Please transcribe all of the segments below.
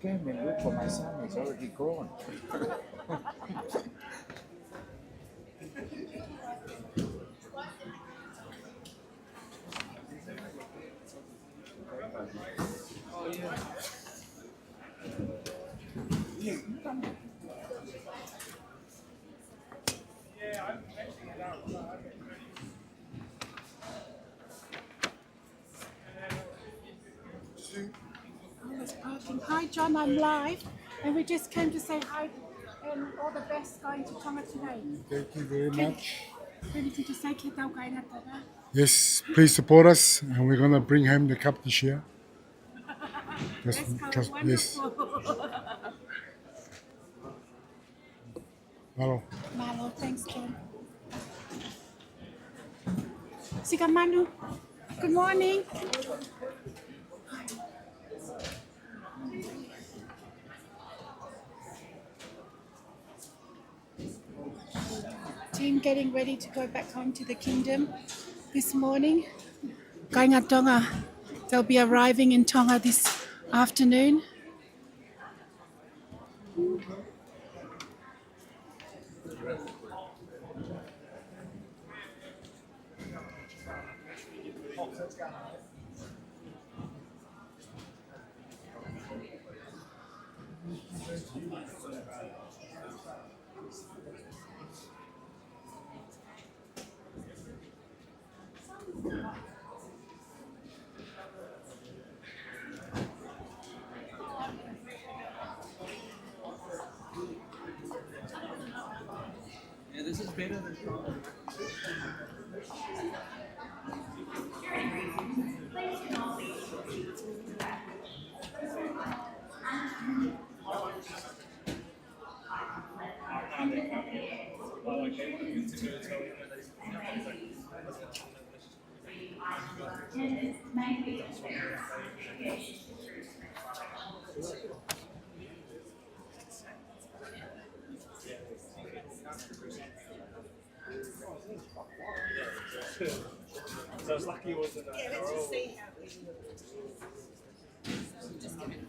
came and looked for my son. He's already gone. Hi John, I'm live and we just came to say hi and all the best going to Tonga today. Thank you very much. Anything to say, Ke tau kai ngā Tonga? Yes, please support us, and we're gonna bring home the cup this year. Let's go, Yes. wonderful. Malo. Malo, thanks John. Sika Manu, good morning. Team getting ready to go back home to the kingdom this morning. Kai ngā Tonga, they'll be arriving in Tonga this afternoon. Yeah, this is better than So I was lucky it wasn't let's just see how we just give it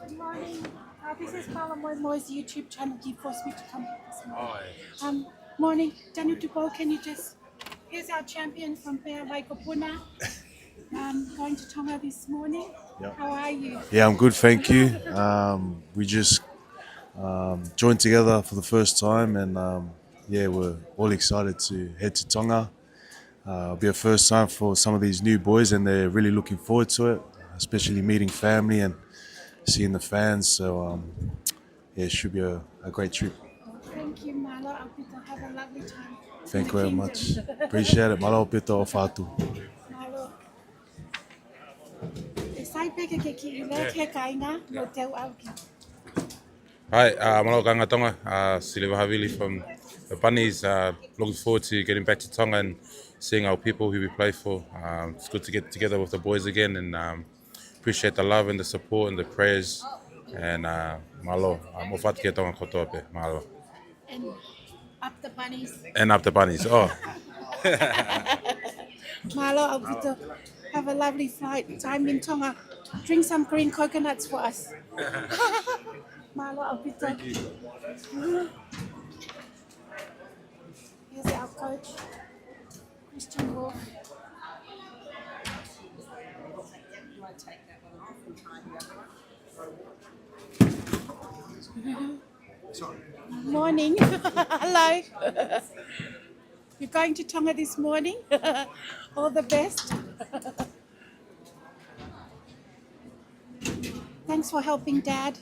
Good morning. This is Mala Moi Moi's YouTube channel. He forced me to come here this morning. Morning. Daniel Dubo, can you just... Here's our champion from Pea Waikopuna. Going to Tonga this morning. Yep. How are you? Yeah, I'm good, thank you. We just joined together for the first time, and yeah, we're all excited to head to Tonga. It'll be a first time for some of these new boys, and they're really looking forward to it, especially meeting family and seeing the fans. So yeah, it should be a great trip. Thank you, Mala. I'll have a lovely time. Thank you very much. Appreciate it. Malo pito o fatu. Malo. E sai peke ke ki ile te kainga no te auki. Hi, Malo Kanga Tonga, Siliva Havili from the Bunnies. Looking forward to getting back to Tonga and seeing our people who we play for. It's good to get together with the boys again, and appreciate the love and the support and the prayers. And Malo, mo fatu ke Tonga kotoa pe, Malo. And up the bunnies. And up the Bunnies. Oh. Malo, I'll have a lovely flight time in Tonga. Drink some green coconuts for us. Malo, Alpito. Here's our coach, Christian Wolf. Morning. Hello. You're going to Tonga this morning? All the best. Thanks for helping Dad.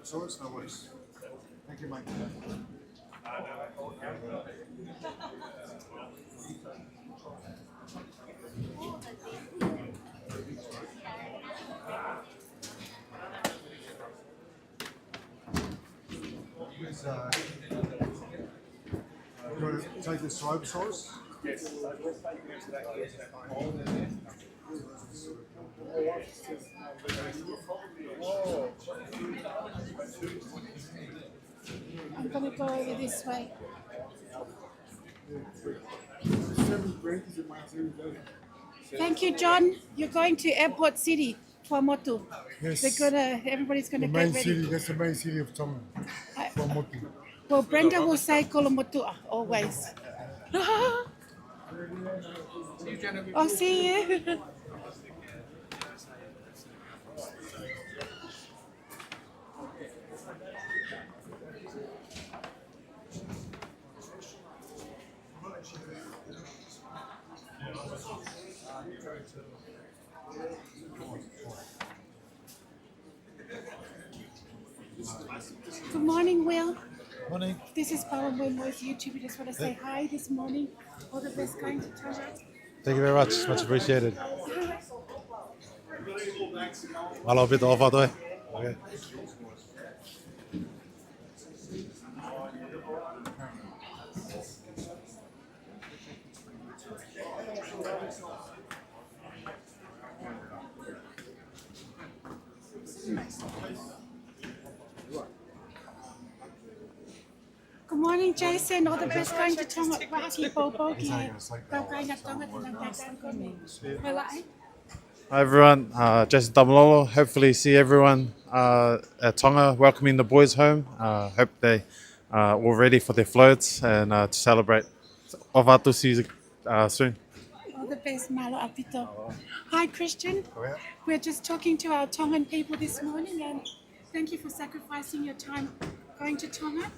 So it's no worries. Thank you, Mike. You want to take this side sauce? Yes. I'm going to go over this way. 7 branches in my series. Thank you, John. You're going to Airport City, Tuamotu. Yes. Everybody's going The to main get ready. city, that's the main city of Tonga. From Motu. Well, Brenda will say Kolomotua always. I'll see you. Good morning, Will. Morning. This is Palamoimo's YouTube. We just want to say hi this morning. All the best going to Tonga. Thank you very much. Much appreciated. Alo bit off out. Okay. Good morning, Jason. All the best going to Tonga. Waki Bobo ki kau kai na Tonga tinang tatang ko ni. Malai. Hi everyone. Jason Damalolo. Hopefully see everyone at Tonga welcoming the boys home. Hope they are all ready for their floats and to celebrate Ovatu season soon. All the best, Malo Apito. Hi, Christian. We're just talking to our Tongan people this morning, and thank you for sacrificing your time going to Tonga.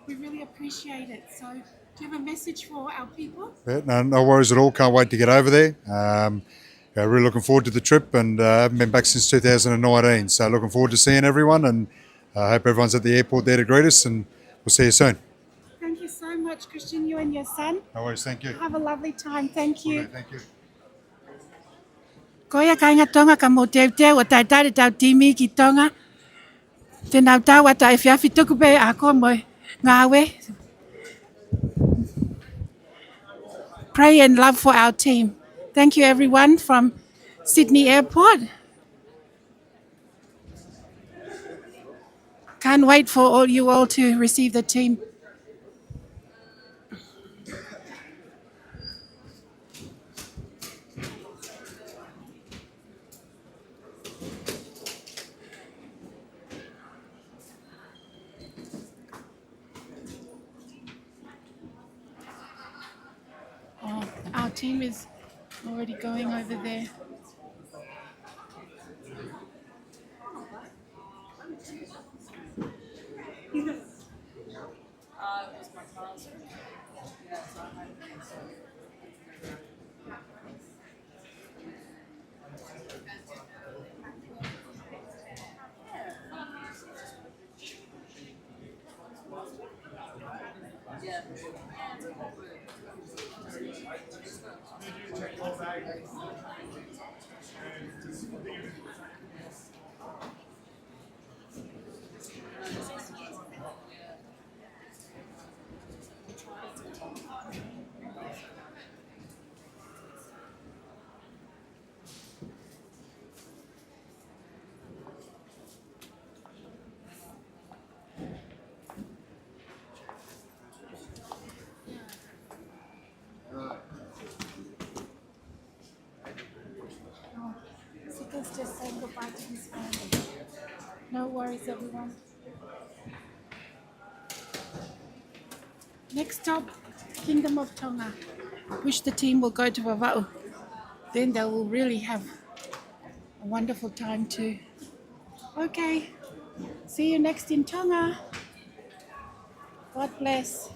We really appreciate it. So, do you have a message for our people? Yeah, no worries at all. Can't wait to get over there. Really looking forward to the trip, and haven't been back since 2019. So looking forward to seeing everyone, and I hope everyone's at the airport there to greet us, and we'll see you soon. Thank you so much, Christian, you and your son. No worries, thank you. Have a lovely time. Thank you. Thank you. Koia kai ngā tonga ka mo teo teo o tai tare tau timi ki tonga. Te nau tau ata e whiawhi tuku pe a ko mo ngā we. Pray and love for our team. Thank you everyone from Sydney Airport. Can't wait for you all to receive the team. Oh, our team is already going over there. just saying goodbye to his family. No worries, everyone. Next stop, Kingdom of Tonga. Wish the team will go to Vava'u. Then they will really have a wonderful time too. Okay, see you next in Tonga. God bless.